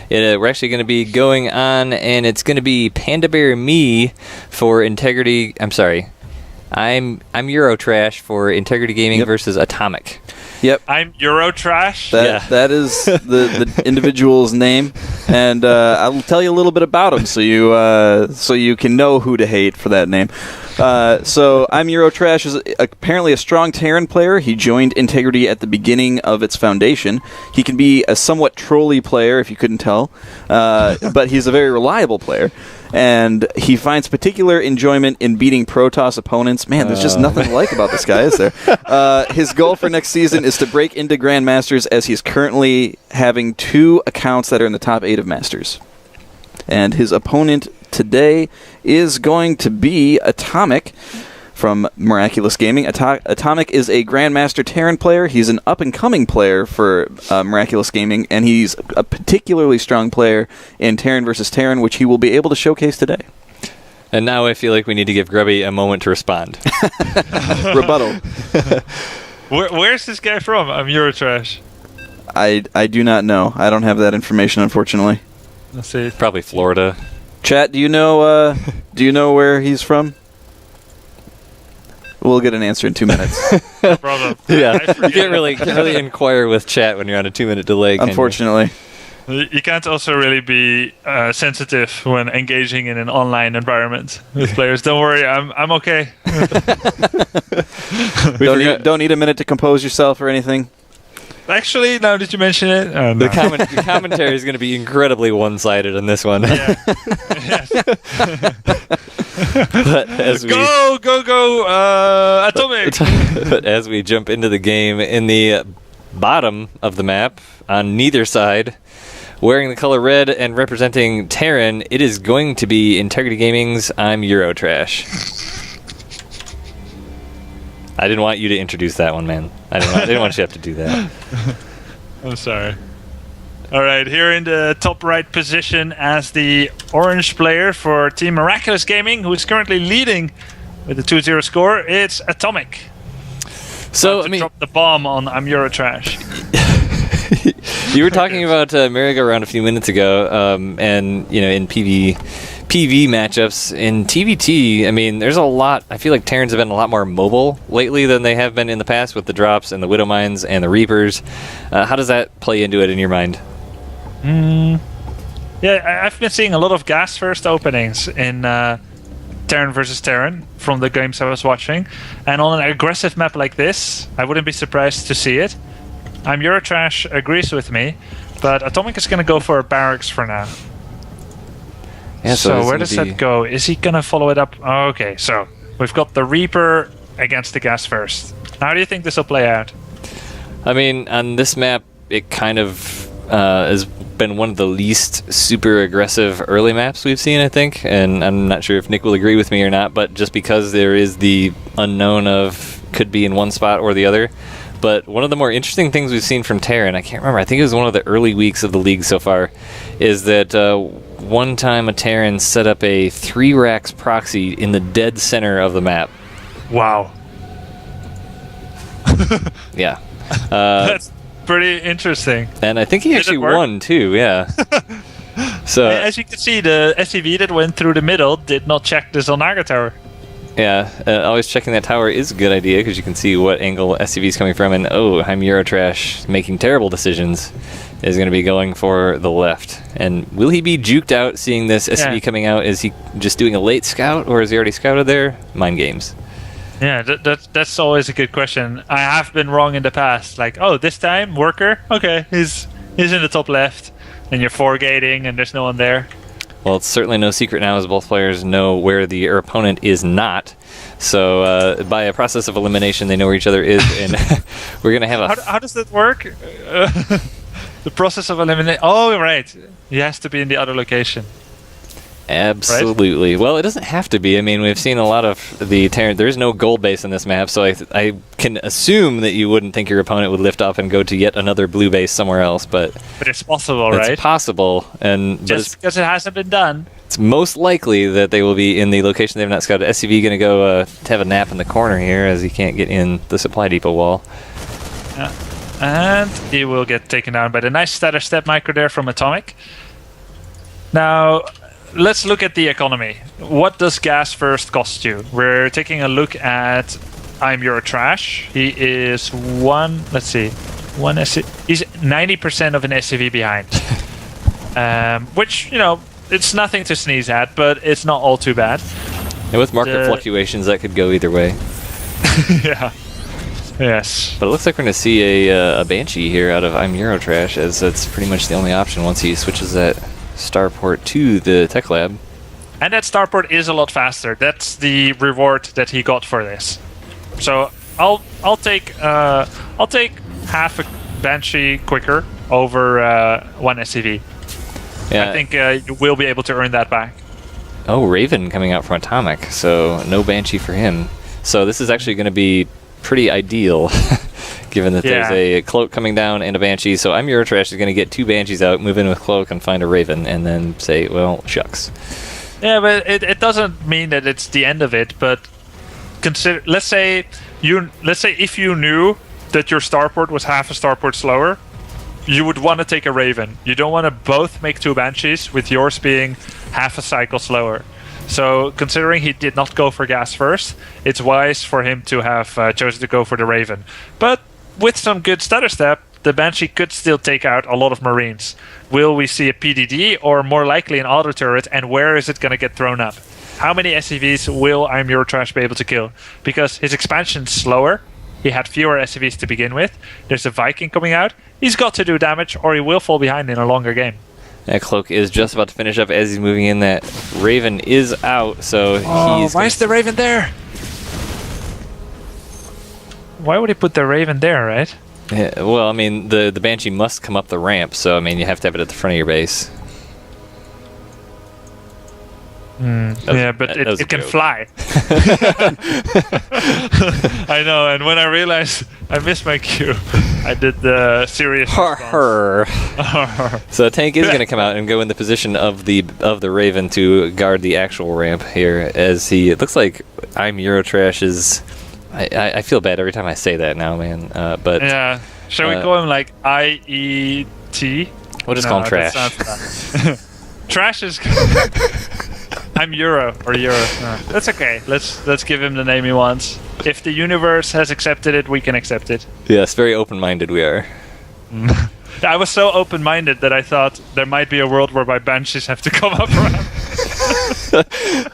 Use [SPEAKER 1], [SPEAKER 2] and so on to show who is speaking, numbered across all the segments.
[SPEAKER 1] We're actually going to be going on, and it's going to be Panda Bear me for Integrity. I'm sorry. I'm Eurotrash for Integrity Gaming versus Atomic.
[SPEAKER 2] Yep.
[SPEAKER 3] I'm Eurotrash.
[SPEAKER 2] That is the individual's name, and I'll tell you a little bit about him so you can know who to hate for that name. So I'm Eurotrash is apparently a strong Terran player. He joined Integrity at the beginning of its foundation. He can be a somewhat trolly player, if you couldn't tell, but he's a very reliable player. And he finds particular enjoyment in beating Protoss opponents. Man, there's just nothing to like about this guy, is there? His goal for next season is to break into Grandmasters, as he's currently having 2 accounts that are in the top 8 of Masters. And his opponent today is going to be Atomic from Miraculous Gaming. Atomic is a Grandmaster Terran player. He's an up-and-coming player for Miraculous Gaming, and he's a particularly strong player in Terran versus Terran, which he will be able to showcase today.
[SPEAKER 1] And now I feel like we need to give Grubby a moment to respond.
[SPEAKER 2] Rebuttal.
[SPEAKER 3] Where's this guy from? I'm Eurotrash.
[SPEAKER 2] I do not know. I don't have that information, unfortunately.
[SPEAKER 3] Let's see.
[SPEAKER 1] Probably Florida.
[SPEAKER 2] Chat, do you know where he's from? We'll get an answer in 2 minutes.
[SPEAKER 3] No problem.
[SPEAKER 1] Yeah, you can't really inquire with chat when you're on a 2-minute delay.
[SPEAKER 2] Unfortunately,
[SPEAKER 3] you can't also really be sensitive when engaging in an online environment with players. Don't worry, I'm okay.
[SPEAKER 2] Don't need a minute to compose yourself or anything.
[SPEAKER 3] Actually, now that you mention it, no.
[SPEAKER 1] The commentary is going to be incredibly one-sided in this one.
[SPEAKER 3] Yeah.
[SPEAKER 1] But as
[SPEAKER 3] go, Atomic!
[SPEAKER 1] But as we jump into the game, in the bottom of the map, on neither side, wearing the color red and representing Terran, it is going to be Integrity Gaming's I'm Eurotrash. I didn't want you to introduce that one, man. I didn't want you to have to do that.
[SPEAKER 3] I'm sorry. All right, here in the top right position as the orange player for Team Miraculous Gaming, who is currently leading with a 2-0 score, it's Atomic.
[SPEAKER 1] So,
[SPEAKER 3] drop the bomb on I'm Eurotrash.
[SPEAKER 1] You were talking about merry-go-round a few minutes ago, and in PV matchups. In TVT, I mean, there's a lot. I feel like Terrans have been a lot more mobile lately than they have been in the past with the drops and the Widow Mines and the Reapers. How does that play into it in your mind?
[SPEAKER 3] Yeah, I've been seeing a lot of gas first openings in Terran versus Terran from the games I was watching. And on an aggressive map like this, I wouldn't be surprised to see it. I'm Eurotrash agrees with me, but Atomic is going to go for a barracks for now.
[SPEAKER 1] Yeah,
[SPEAKER 3] so where does that go? Is he going to follow it up? Oh, okay, so we've got the Reaper against the gas first. How do you think this will play out?
[SPEAKER 1] I mean, on this map, it kind of has been one of the least super aggressive early maps we've seen, I think. And I'm not sure if Nick will agree with me or not, but just because there is the unknown of could be in one spot or the other. But one of the more interesting things we've seen from Terran, I can't remember, I think it was one of the early weeks of the league so far, is that one time a Terran set up a 3 racks proxy in the dead center of the map.
[SPEAKER 3] Wow.
[SPEAKER 1] Yeah.
[SPEAKER 3] That's pretty interesting.
[SPEAKER 1] And I think he actually won too, yeah. So
[SPEAKER 3] as you can see, the SCV that went through the middle did not check the Zolnaga tower.
[SPEAKER 1] Yeah, always checking that tower is a good idea because you can see what angle SCV is coming from. And I'm Eurotrash making terrible decisions is going to be going for the left. And will he be juked out seeing this SCV coming out? Is he just doing a late scout or is he already scouted there? Mind games.
[SPEAKER 3] Yeah, that's always a good question. I have been wrong in the past. Like, this time, worker? Okay, he's in the top left. And you're 4-gating and there's no one there.
[SPEAKER 1] Well, it's certainly no secret now as both players know where their opponent is not. So by a process of elimination, they know where each other is. And we're going to have a...
[SPEAKER 3] How does that work? The process of elimination... Oh, right. He has to be in the other location.
[SPEAKER 1] Absolutely. Right? Well, it doesn't have to be. I mean, we've seen a lot of the Terran. There is no gold base in this map, so I can assume that you wouldn't think your opponent would lift off and go to yet another blue base somewhere else. But
[SPEAKER 3] it's possible, right?
[SPEAKER 1] It's possible.
[SPEAKER 3] Just because it hasn't been done.
[SPEAKER 1] It's most likely that they will be in the location they've not scouted. SCV going to go to have a nap in the corner here as he can't get in the supply depot wall.
[SPEAKER 3] Yeah. And he will get taken down by the nice stutter step micro there from Atomic. Now, let's look at the economy. What does gas first cost you? We're taking a look at I'm Eurotrash. He is he's 90% of an SCV behind. Which, it's nothing to sneeze at, but it's not all too bad.
[SPEAKER 1] And with market fluctuations, that could go either way.
[SPEAKER 3] Yeah. Yes.
[SPEAKER 1] But it looks like we're going to see a Banshee here out of I'm Eurotrash, as that's pretty much the only option once he switches that starport to the tech lab.
[SPEAKER 3] And that starport is a lot faster. That's the reward that he got for this. So I'll take half a Banshee quicker over one SCV.
[SPEAKER 1] Yeah.
[SPEAKER 3] I think you will be able to earn that back.
[SPEAKER 1] Oh, Raven coming out from Atomic, so no Banshee for him. So this is actually going to be pretty ideal, given that there's a Cloak coming down and a Banshee. So I'm Eurotrash is going to get 2 Banshees out, move in with Cloak, and find a Raven, and then say, well, shucks.
[SPEAKER 3] Yeah, but it doesn't mean that it's the end of it. But consider, let's say if you knew that your starport was half a starport slower, you would want to take a Raven. You don't want to both make 2 Banshees, with yours being half a cycle slower. So, considering he did not go for gas first, it's wise for him to have chosen to go for the Raven. But with some good stutter step, the Banshee could still take out a lot of Marines. Will we see a PDD, or more likely an auto turret, and where is it going to get thrown up? How many SCVs will I'm Eurotrash be able to kill? Because his expansion's slower. He had fewer SCVs to begin with. There's a Viking coming out. He's got to do damage, or he will fall behind in a longer game.
[SPEAKER 1] That Cloak is just about to finish up as he's moving in. That Raven is out, so he's...
[SPEAKER 3] Why is the Raven there? Why would he put the Raven there, right?
[SPEAKER 1] Yeah, well, I mean, the Banshee must come up the ramp, so, I mean, you have to have it at the front of your base.
[SPEAKER 3] Yeah, but it can fly. I know, and when I realized I missed my cue, I did the serious response.
[SPEAKER 1] So a tank is going to come out and go in the position of the Raven to guard the actual ramp here, as it looks like I'm Eurotrash is... I feel bad every time I say that now, man. But
[SPEAKER 3] yeah, shall we call him like IET?
[SPEAKER 1] We'll just call him Trash.
[SPEAKER 3] Trash is... I'm Euro. No, that's okay. Let's give him the name he wants. If the universe has accepted it, we can accept it.
[SPEAKER 1] Yes, very open-minded we are.
[SPEAKER 3] I was so open-minded that I thought there might be a world whereby Banshees have to come up around.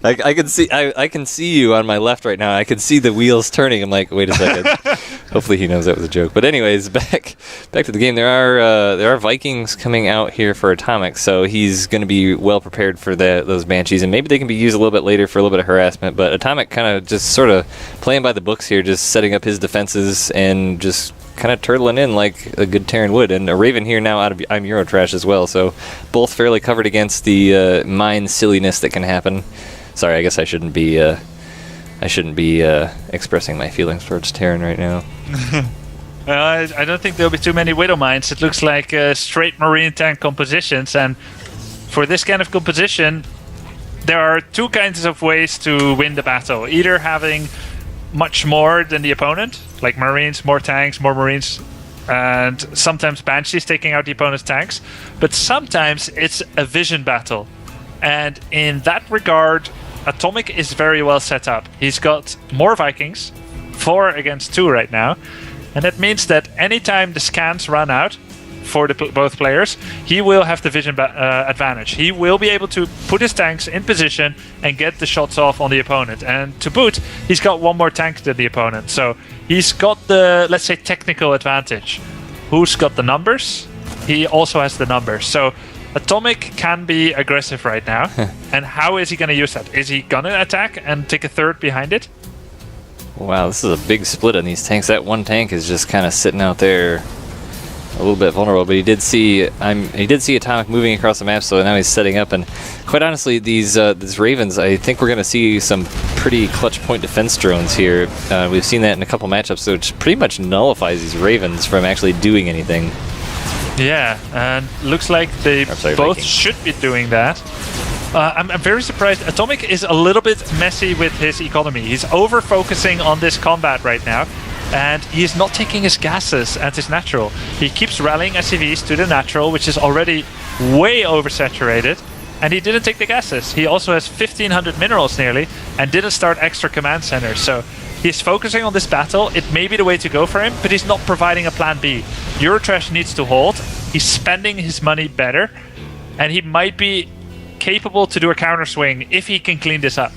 [SPEAKER 1] I can see you on my left right now. I can see the wheels turning. I'm like, wait a second. Hopefully he knows that was a joke. But anyways, back to the game. There are Vikings coming out here for Atomic, so he's going to be well prepared for those Banshees, and maybe they can be used a little bit later for a little bit of harassment. But Atomic kind of just sort of playing by the books here, just setting up his defenses and just kind of turtling in like a good Terran would. And a Raven here now out of I'm Eurotrash as well, so both fairly covered against the mine silliness that can happen. Sorry, I guess I shouldn't be expressing my feelings towards Terran right now.
[SPEAKER 3] I don't think there'll be too many Widow Mines. It looks like straight Marine tank compositions, and for this kind of composition, there are 2 kinds of ways to win the battle. Either having much more than the opponent, like Marines, more tanks, more Marines, and sometimes Banshees taking out the opponent's tanks, but sometimes it's a vision battle. And in that regard, Atomic is very well set up. He's got more Vikings, 4 against 2 right now, and that means that anytime the scans run out for both players, he will have the vision advantage. He will be able to put his tanks in position and get the shots off on the opponent. And to boot, he's got 1 more tank than the opponent. So he's got the, let's say, technical advantage. Who's got the numbers? He also has the numbers. So Atomic can be aggressive right now. And how is he going to use that? Is he going to attack and take a third behind it?
[SPEAKER 1] Wow, this is a big split on these tanks. That one tank is just kind of sitting out there a little bit vulnerable, but he did see Atomic moving across the map, so now he's setting up. And quite honestly, these Ravens, I think we're going to see some pretty clutch point defense drones here. We've seen that in a couple matchups, so it pretty much nullifies these Ravens from actually doing anything.
[SPEAKER 3] Yeah, and looks like they both should be doing that. I'm very surprised. Atomic is a little bit messy with his economy. He's over-focusing on this combat right now, and he is not taking his gases at his natural. He keeps rallying SCVs to the natural, which is already way oversaturated. and he didn't take the gases. He also has 1,500 minerals nearly, and didn't start extra command centers. So he's focusing on this battle. It may be the way to go for him, but he's not providing a plan B. Eurotrash needs to hold. He's spending his money better, and he might be capable to do a counter swing if he can clean this up.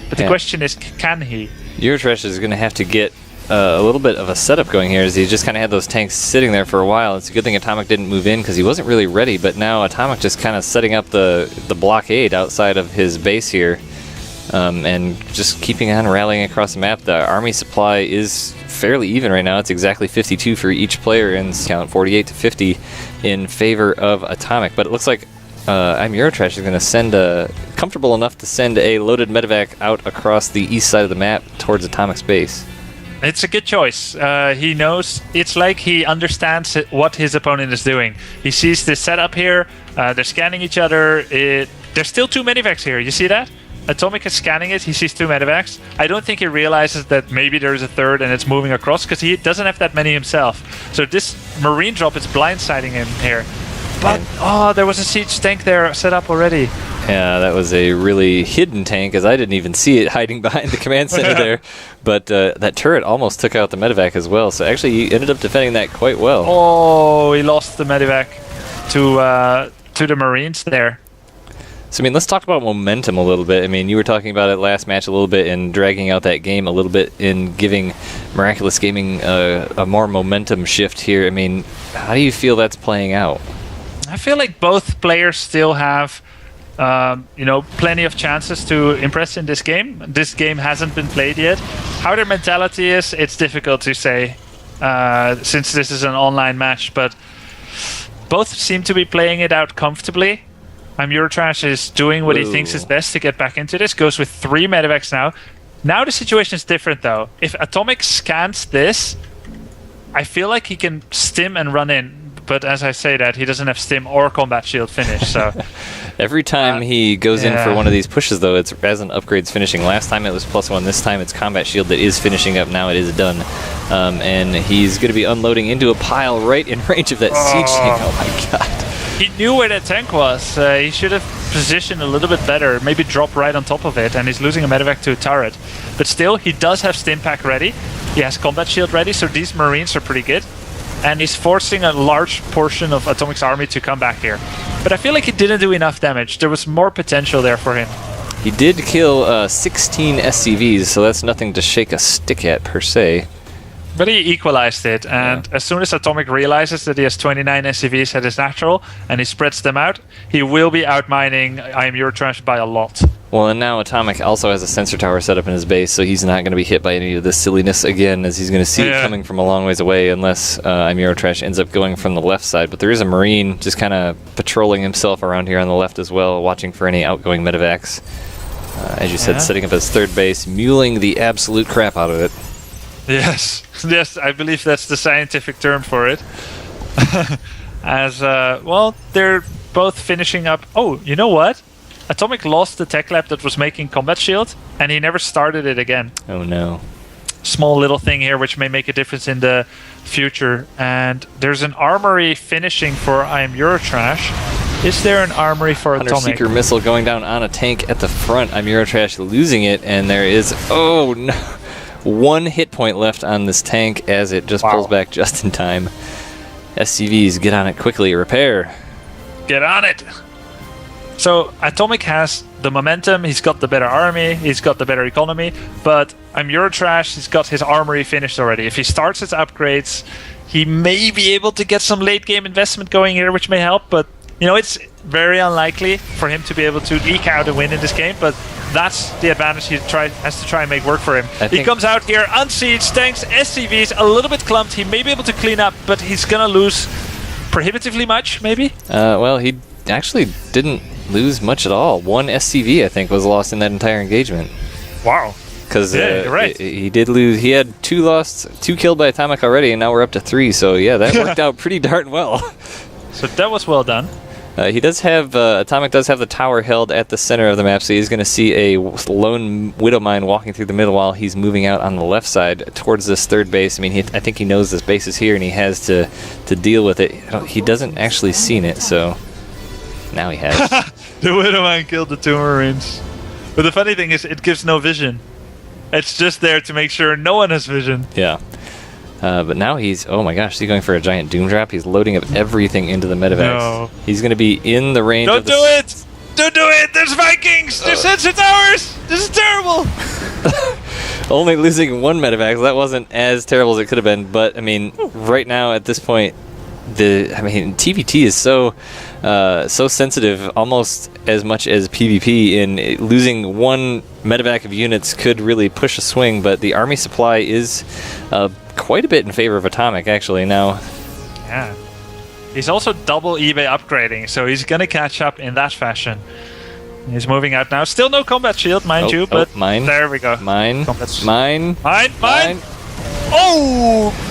[SPEAKER 3] But the question is, can he?
[SPEAKER 1] Eurotrash is going to have to get a little bit of a setup going here, as he just kind of had those tanks sitting there for a while. It's a good thing Atomic didn't move in because he wasn't really ready, but now Atomic just kind of setting up the blockade outside of his base here, and just keeping on rallying across the map. The army supply is fairly even right now. It's exactly 52 for each player, and count 48 to 50 in favor of Atomic. But it looks like I'm Eurotrash is going to send comfortable enough to send a loaded medevac out across the east side of the map towards Atomic's base.
[SPEAKER 3] It's a good choice. He knows, it's like he understands what his opponent is doing. He sees this setup here, they're scanning each other. There's still 2 medevacs here, you see that? Atomic is scanning it, he sees 2 medevacs. I don't think he realizes that maybe there's a third and it's moving across, because he doesn't have that many himself. So this marine drop is blindsiding him here. But, there was a siege tank there set up already.
[SPEAKER 1] Yeah, that was a really hidden tank, as I didn't even see it hiding behind the command center there. But that turret almost took out the medevac as well, so actually he ended up defending that quite well.
[SPEAKER 3] Oh, he lost the medevac to the Marines there.
[SPEAKER 1] So, I mean, let's talk about momentum a little bit. I mean, you were talking about it last match a little bit and dragging out that game a little bit in giving Miraculous Gaming a more momentum shift here. I mean, how do you feel that's playing out?
[SPEAKER 3] I feel like both players still have, plenty of chances to impress in this game. This game hasn't been played yet. How their mentality is, it's difficult to say, since this is an online match. But both seem to be playing it out comfortably. Eurotrash is doing what he thinks is best to get back into this. Goes with 3 medevacs now. Now the situation is different, though. If Atomic scans this, I feel like he can stim and run in. But as I say that, he doesn't have stim or combat shield finish. So
[SPEAKER 1] every time he goes in for one of these pushes, though, it's as an upgrade's finishing. Last time it was +1. This time it's combat shield that is finishing up. Now it is done. And he's going to be unloading into a pile right in range of that siege tank. Oh my god.
[SPEAKER 3] He knew where that tank was. He should have positioned a little bit better. Maybe drop right on top of it. And he's losing a medevac to a turret. But still, he does have stim pack ready. He has combat shield ready. So these Marines are pretty good. And he's forcing a large portion of Atomic's army to come back here. But I feel like he didn't do enough damage. There was more potential there for him.
[SPEAKER 1] He did kill 16 SCVs, so that's nothing to shake a stick at, per se.
[SPEAKER 3] But he equalized it, and as soon as Atomic realizes that he has 29 SCVs at his natural, and he spreads them out, he will be outmining Eurotrash by a lot.
[SPEAKER 1] Well, and now Atomic also has a sensor tower set up in his base, so he's not going to be hit by any of this silliness again, as he's going to see it coming from a long ways away, unless Eurotrash ends up going from the left side. But there is a Marine just kind of patrolling himself around here on the left as well, watching for any outgoing medevacs. As you said, setting up his third base, muling the absolute crap out of it.
[SPEAKER 3] Yes, I believe that's the scientific term for it. As, they're both finishing up. Oh, you know what? Atomic lost the tech lab that was making combat shield, and he never started it again.
[SPEAKER 1] Oh no.
[SPEAKER 3] Small little thing here which may make a difference in the future. And there's an armory finishing for Eurotrash. Is there an armory for Atomic?
[SPEAKER 1] Hunter-Seeker missile going down on a tank at the front. Eurotrash losing it, and there is... Oh no! 1 hit point left on this tank as it just pulls back just in time. SCVs, get on it quickly. Repair.
[SPEAKER 3] Get on it! So Atomic has the momentum, he's got the better army, he's got the better economy, but Eurotrash, he's got his armory finished already. If he starts his upgrades, he may be able to get some late game investment going here, which may help, but it's very unlikely for him to be able to eke out a win in this game, but that's the advantage he has to try and make work for him. He comes out here, unsieged, tanks, SCVs, a little bit clumped. He may be able to clean up, but he's going to lose prohibitively much, maybe?
[SPEAKER 1] Well, he actually didn't lose much at all. 1 SCV, I think, was lost in that entire engagement.
[SPEAKER 3] Wow.
[SPEAKER 1] Because
[SPEAKER 3] you're right.
[SPEAKER 1] He did lose. He had 2 lost, 2 killed by Atomic already, and now we're up to 3. So, yeah, that worked out pretty darn well.
[SPEAKER 3] So that was well done.
[SPEAKER 1] He does have, Atomic does have the tower held at the center of the map, so he's going to see a lone Widow Mine walking through the middle while he's moving out on the left side towards this third base. I mean, I think he knows this base is here and he has to deal with it. He doesn't actually seen it, so now he has.
[SPEAKER 3] The Widowmine killed the 2 Marines. But the funny thing is, it gives no vision. It's just there to make sure no one has vision.
[SPEAKER 1] Yeah. But now he's, oh my gosh, is he going for a giant doom drop? He's loading up everything into the medevacs.
[SPEAKER 3] No.
[SPEAKER 1] He's going to be in the range
[SPEAKER 3] Don't
[SPEAKER 1] of the...
[SPEAKER 3] do it! Don't do it! There's Vikings! There's sensor towers! This is terrible!
[SPEAKER 1] Only losing 1 medevac, that wasn't as terrible as it could have been. But, I mean, right now at this point, TVT is so sensitive, almost as much as PvP. In losing 1 medevac of units could really push a swing, but the army supply is quite a bit in favor of Atomic, actually, now.
[SPEAKER 3] Yeah. He's also double eBay upgrading, so he's gonna catch up in that fashion. He's moving out now. Still no combat shield, mind you, but
[SPEAKER 1] mine.
[SPEAKER 3] there we go.
[SPEAKER 1] Mine.
[SPEAKER 3] Combat
[SPEAKER 1] Mine.
[SPEAKER 3] Oh!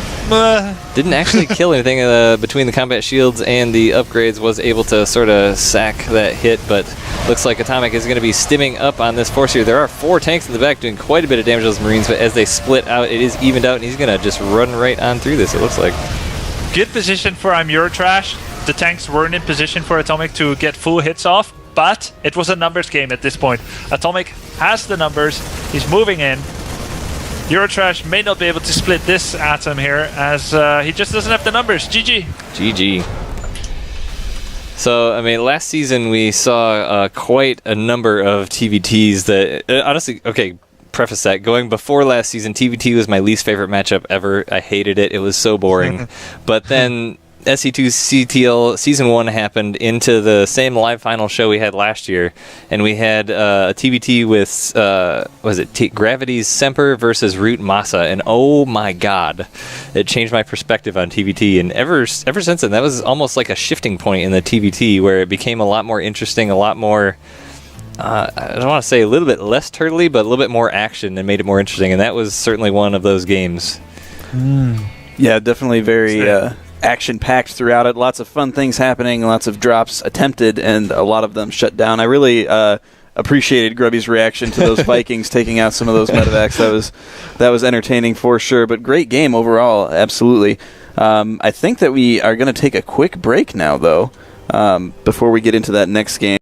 [SPEAKER 1] Didn't actually kill anything between the combat shields and the upgrades. Was able to sort of sack that hit, but looks like Atomic is going to be stimming up on this force here. There are 4 tanks in the back doing quite a bit of damage to those Marines, but as they split out, it is evened out, and he's going to just run right on through this, it looks like.
[SPEAKER 3] Good position for I'm Eurotrash. The tanks weren't in position for Atomic to get full hits off, but it was a numbers game at this point. Atomic has the numbers. He's moving in. Eurotrash may not be able to split this atom here, as he just doesn't have the numbers. GG.
[SPEAKER 1] GG. So, I mean, last season we saw quite a number of TVTs that, honestly, okay, preface that, going before last season, TVT was my least favorite matchup ever. I hated it. It was so boring. But then SC2CTL Season 1 happened into the same live final show we had last year, and we had a TVT with, Gravity's Semper versus Root Massa, and oh my god, it changed my perspective on TVT, and ever since then, that was almost like a shifting point in the TVT, where it became a lot more interesting, a lot more... I don't want to say a little bit less turtly, but a little bit more action and made it more interesting, and that was certainly one of those games.
[SPEAKER 2] Yeah, definitely very action-packed throughout it. Lots of fun things happening, lots of drops attempted, and a lot of them shut down. I really appreciated Grubby's reaction to those Vikings taking out some of those medevacs. That was entertaining for sure, but great game overall, absolutely. I think that we are going to take a quick break now, though, before we get into that next game.